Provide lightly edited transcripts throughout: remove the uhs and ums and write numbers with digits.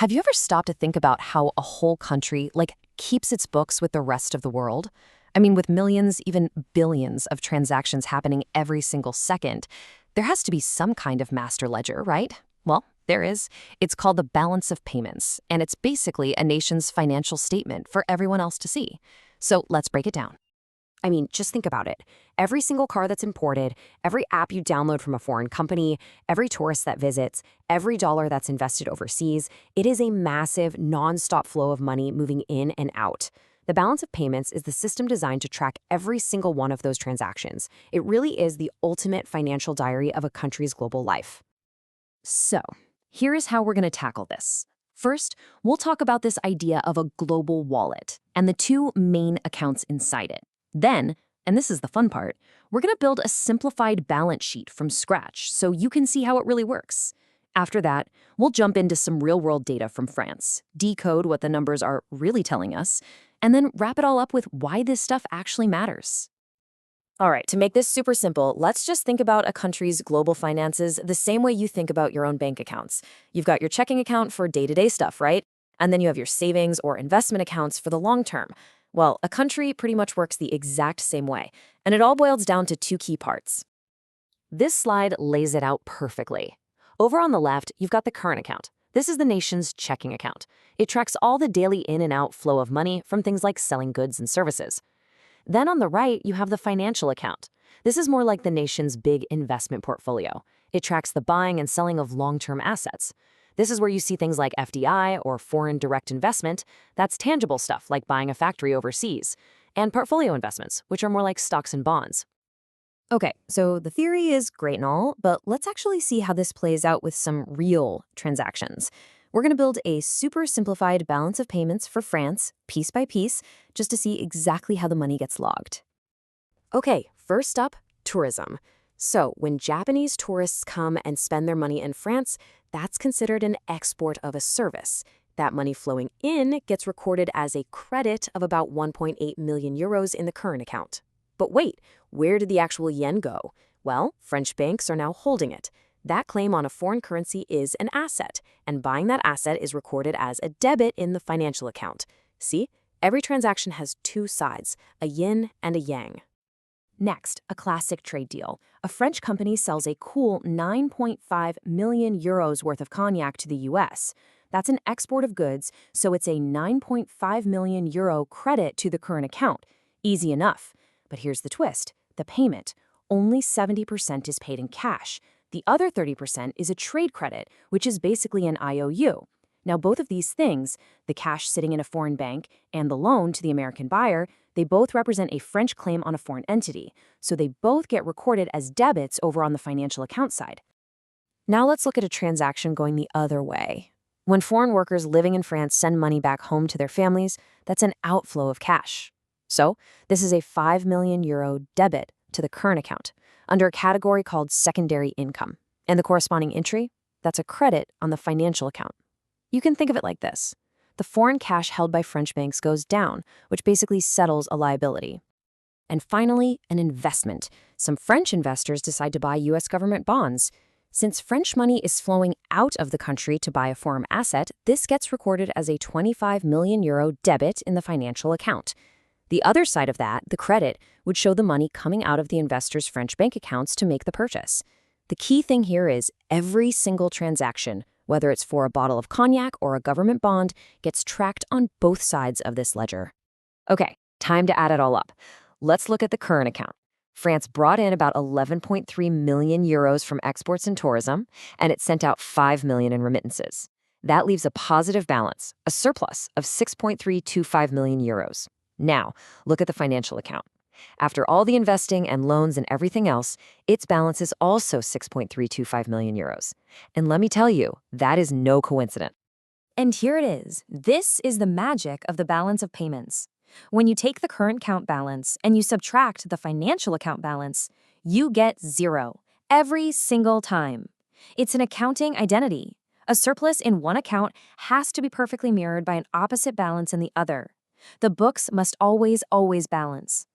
Have you ever stopped to think about how a whole country, keeps its books with the rest of the world? I mean, with millions, even billions of transactions happening every single second, there has to be some kind of master ledger, right? Well, there is. It's called the balance of payments, and it's basically a nation's financial statement for everyone else to see. So let's break it down. I mean, just think about it. Every single car that's imported, every app you download from a foreign company, every tourist that visits, every dollar that's invested overseas, it is a massive, non-stop flow of money moving in and out. The balance of payments is the system designed to track every single one of those transactions. It really is the ultimate financial diary of a country's global life. So, here is how we're going to tackle this. First, we'll talk about this idea of a global wallet and the two main accounts inside it. Then, and this is the fun part, we're going to build a simplified balance sheet from scratch so you can see how it really works. After that, we'll jump into some real-world data from France, decode what the numbers are really telling us, and then wrap it all up with why this stuff actually matters. All right, to make this super simple, let's just think about a country's global finances the same way you think about your own bank accounts. You've got your checking account for day-to-day stuff, right? And then you have your savings or investment accounts for the long term. Well, a country pretty much works the exact same way, and it all boils down to two key parts. This slide lays it out perfectly. Over on the left, you've got the current account. This is the nation's checking account. It tracks all the daily in and out flow of money from things like selling goods and services. Then on the right, you have the financial account. This is more like the nation's big investment portfolio. It tracks the buying and selling of long-term assets. This is where you see things like FDI or foreign direct investment. That's tangible stuff like buying a factory overseas. And portfolio investments, which are more like stocks and bonds. Okay, so the theory is great and all, but let's actually see how this plays out with some real transactions. We're going to build a super simplified balance of payments for France, piece by piece, just to see exactly how the money gets logged. Okay, first up, tourism. So when Japanese tourists come and spend their money in France, that's considered an export of a service. That money flowing in gets recorded as a credit of about 1.8 million euros in the current account. But wait, where did the actual yen go? Well, French banks are now holding it. That claim on a foreign currency is an asset, and buying that asset is recorded as a debit in the financial account. See, every transaction has two sides, a yin and a yang. Next, a classic trade deal. A French company sells a cool 9.5 million euros worth of cognac to the US. That's an export of goods, so it's a 9.5 million euro credit to the current account. Easy enough. But here's the twist. The payment. Only 70% is paid in cash. The other 30% is a trade credit, which is basically an IOU. Now, both of these things, the cash sitting in a foreign bank and the loan to the American buyer, they both represent a French claim on a foreign entity, so they both get recorded as debits over on the financial account side. Now let's look at a transaction going the other way. When foreign workers living in France send money back home to their families, that's an outflow of cash. So this is a 5 million euro debit to the current account under a category called secondary income. And the corresponding entry, that's a credit on the financial account. You can think of it like this. The foreign cash held by French banks goes down, which basically settles a liability. And finally, an investment. Some French investors decide to buy US government bonds. Since French money is flowing out of the country to buy a foreign asset, this gets recorded as a 25 million euro debit in the financial account. The other side of that, the credit, would show the money coming out of the investor's French bank accounts to make the purchase. The key thing here is every single transaction, whether it's for a bottle of cognac or a government bond, gets tracked on both sides of this ledger. Okay, time to add it all up. Let's look at the current account. France brought in about 11.3 million euros from exports and tourism, and it sent out 5 million in remittances. That leaves a positive balance, a surplus of 6.325 million euros. Now, look at the financial account. After all the investing and loans and everything else, its balance is also 6.325 million euros. And let me tell you, that is no coincidence. And here it is. This is the magic of the balance of payments. When you take the current account balance and you subtract the financial account balance, you get zero every single time. It's an accounting identity. A surplus in one account has to be perfectly mirrored by an opposite balance in the other. The books must always balance.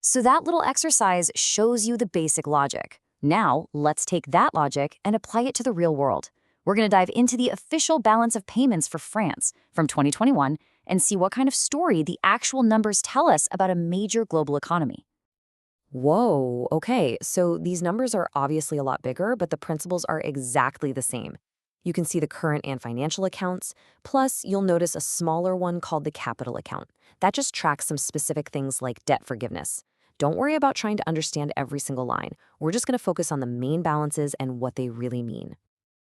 So that little exercise shows you the basic logic. Now, let's take that logic and apply it to the real world. We're going to dive into the official balance of payments for France from 2021 and see what kind of story the actual numbers tell us about a major global economy. Whoa, okay, so these numbers are obviously a lot bigger, but the principles are exactly the same. You can see the current and financial accounts, plus you'll notice a smaller one called the capital account. That just tracks some specific things like debt forgiveness. Don't worry about trying to understand every single line. We're just going to focus on the main balances and what they really mean.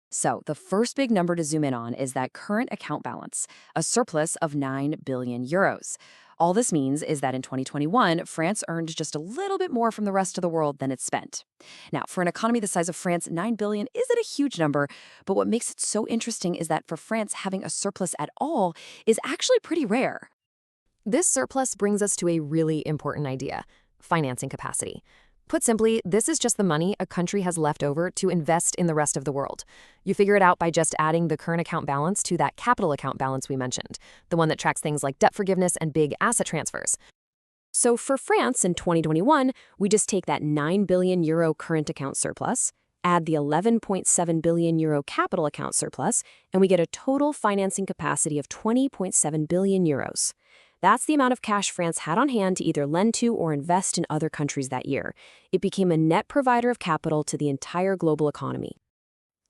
So, the first big number to zoom in on is that current account balance, a surplus of 9 billion euros. All this means is that in 2021, France earned just a little bit more from the rest of the world than it spent. Now, for an economy the size of France, 9 billion isn't a huge number, but what makes it so interesting is that for France, having a surplus at all is actually pretty rare. This surplus brings us to a really important idea: financing capacity. Put simply, this is just the money a country has left over to invest in the rest of the world. You figure it out by just adding the current account balance to that capital account balance we mentioned, the one that tracks things like debt forgiveness and big asset transfers. So for France in 2021, we just take that 9 billion euro current account surplus, add the 11.7 billion euro capital account surplus, and we get a total financing capacity of 20.7 billion euros. That's the amount of cash France had on hand to either lend to or invest in other countries that year. It became a net provider of capital to the entire global economy.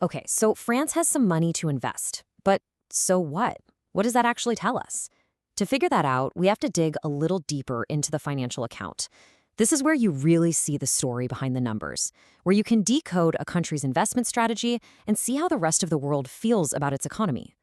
Okay, so France has some money to invest. But so what? What does that actually tell us? To figure that out, we have to dig a little deeper into the financial account. This is where you really see the story behind the numbers, where you can decode a country's investment strategy and see how the rest of the world feels about its economy.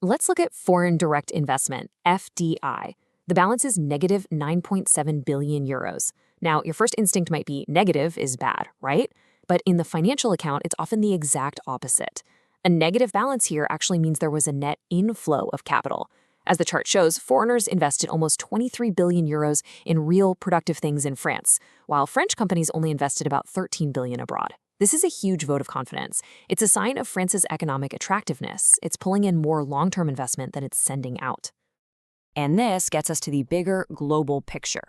Let's look at foreign direct investment, FDI. The balance is negative 9.7 billion euros. Now, your first instinct might be negative is bad, right? But in the financial account, it's often the exact opposite. A negative balance here actually means there was a net inflow of capital. As the chart shows, foreigners invested almost 23 billion euros in real productive things in France, while French companies only invested about 13 billion abroad. This is a huge vote of confidence. It's a sign of France's economic attractiveness. It's pulling in more long-term investment than it's sending out. And this gets us to the bigger global picture.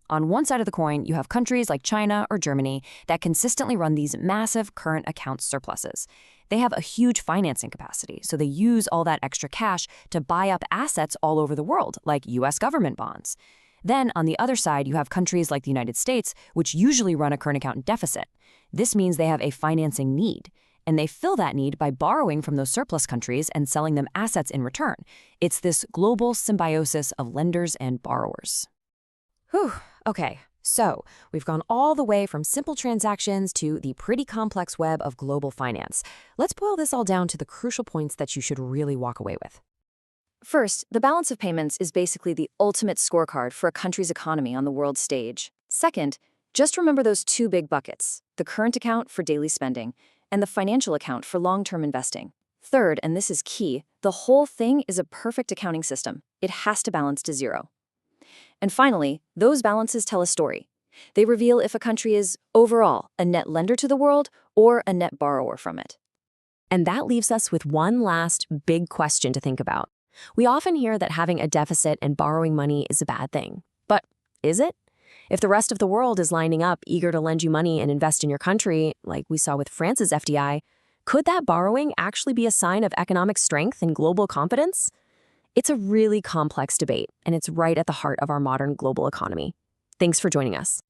On one side of the coin, you have countries like China or Germany that consistently run these massive current account surpluses. They have a huge financing capacity, so they use all that extra cash to buy up assets all over the world, like US government bonds. Then, on the other side, you have countries like the United States, which usually run a current account deficit. This means they have a financing need, and they fill that need by borrowing from those surplus countries and selling them assets in return. It's this global symbiosis of lenders and borrowers. Whew, okay. So, we've gone all the way from simple transactions to the pretty complex web of global finance. Let's boil this all down to the crucial points that you should really walk away with. First, the balance of payments is basically the ultimate scorecard for a country's economy on the world stage. Second, just remember those two big buckets, the current account for daily spending and the financial account for long-term investing. Third, and this is key, the whole thing is a perfect accounting system. It has to balance to zero. And finally, those balances tell a story. They reveal if a country is, overall, a net lender to the world or a net borrower from it. And that leaves us with one last big question to think about. We often hear that having a deficit and borrowing money is a bad thing. But is it? If the rest of the world is lining up, eager to lend you money and invest in your country, like we saw with France's FDI, could that borrowing actually be a sign of economic strength and global confidence? It's a really complex debate, and it's right at the heart of our modern global economy. Thanks for joining us.